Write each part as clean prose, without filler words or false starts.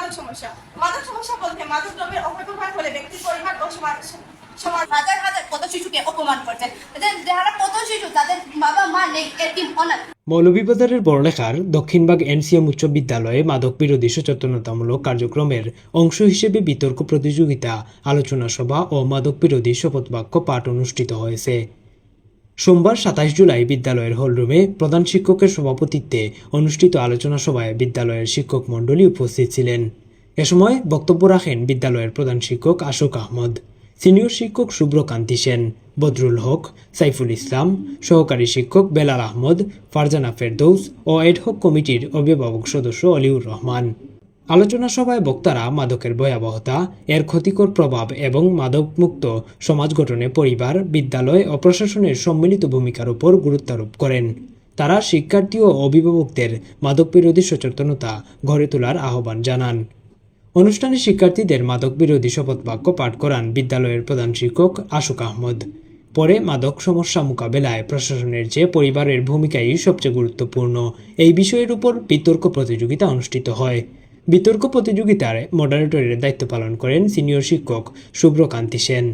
মাদক সমস্যা। মাদক সমস্যা বলতে মাদক দ্রব্যের অপব্যবহার হলে ব্যক্তির পরিবার ও সমাজ হাজার হাজার পথ শিশুকে অপমান করছে। যারা পথ শিশু তাদের বাবা মা নেই, এতিম অনাথ। মৌলভীবাজারের বড়লেখার দক্ষিণবাগ এনসিএম উচ্চ বিদ্যালয়ে মাদক বিরোধী সচেতনতামূলক কার্যক্রমের অংশ হিসেবে বিতর্ক প্রতিযোগিতা, আলোচনা সভা ও মাদক বিরোধী শপথ বাক্য পাঠ অনুষ্ঠিত হয়েছে। সোমবার ২৭ জুলাই বিদ্যালয়ের হলরুমে প্রধান শিক্ষকের সভাপতিত্বে অনুষ্ঠিত আলোচনা সভায় বিদ্যালয়ের শিক্ষক মণ্ডলী উপস্থিত ছিলেন। এ সময় বক্তব্য রাখেন বিদ্যালয়ের প্রধান শিক্ষক আশোক আহমদ, সিনিয়র শিক্ষক শুভ্রকান্তি সেন, বদরুল হক, সাইফুল ইসলাম, সহকারী শিক্ষক বেলাল আহমদ, ফারজানা ফেরদৌস ও এডহক কমিটির অভিভাবক সদস্য অলিউর রহমান। আলোচনা সভায় বক্তারা মাদকের ভয়াবহতা, এর ক্ষতিকর প্রভাব এবং মাদকমুক্ত সমাজ গঠনে পরিবার, বিদ্যালয় ও প্রশাসনের সম্মিলিত ভূমিকার উপর গুরুত্বারোপ করেন। তারা শিক্ষার্থী ও অভিভাবকদের মাদক বিরোধী সচেতনতা গড়ে তোলার আহ্বান জানান। অনুষ্ঠানে শিক্ষার্থীদের মাদক বিরোধী শপথ বাক্য পাঠ করান বিদ্যালয়ের প্রধান শিক্ষক আশোক আহমদ। পরে মাদক সমস্যা মোকাবেলায় প্রশাসনের চেয়ে পরিবারের ভূমিকাই সবচেয়ে গুরুত্বপূর্ণ এই বিষয়ের উপর বিতর্ক প্রতিযোগিতা অনুষ্ঠিত হয়। বিতর্ক প্রতিযোগিতার মডারেটরের দায়িত্ব পালন করেন সিনিয়র শিক্ষক শুভ্রকান্তি সেন।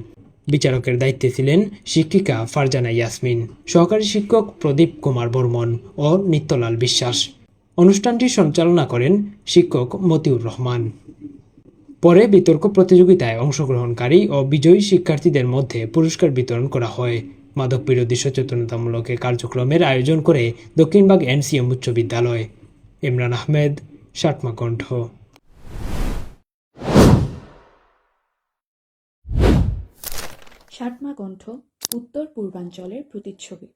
বিচারকের দায়িত্বে ছিলেন শিক্ষিকা ফারজানা ইয়াসমিন, সহকারী শিক্ষক প্রদীপ কুমার বর্মন ও নিত্যলাল বিশ্বাস। অনুষ্ঠানটি সঞ্চালনা করেন শিক্ষক মতিউর রহমান। পরে বিতর্ক প্রতিযোগিতায় অংশগ্রহণকারী ও বিজয়ী শিক্ষার্থীদের মধ্যে পুরস্কার বিতরণ করা হয়। মাদক বিরোধী সচেতনতামূলক কার্যক্রমের আয়োজন করে দক্ষিণবাগ এনসিএম উচ্চ বিদ্যালয়। ইমরান আহমেদ, সাতমা কণ্ঠ। সাতমা কণ্ঠ, উত্তর পূর্বাঞ্চলের প্রতিচ্ছবি।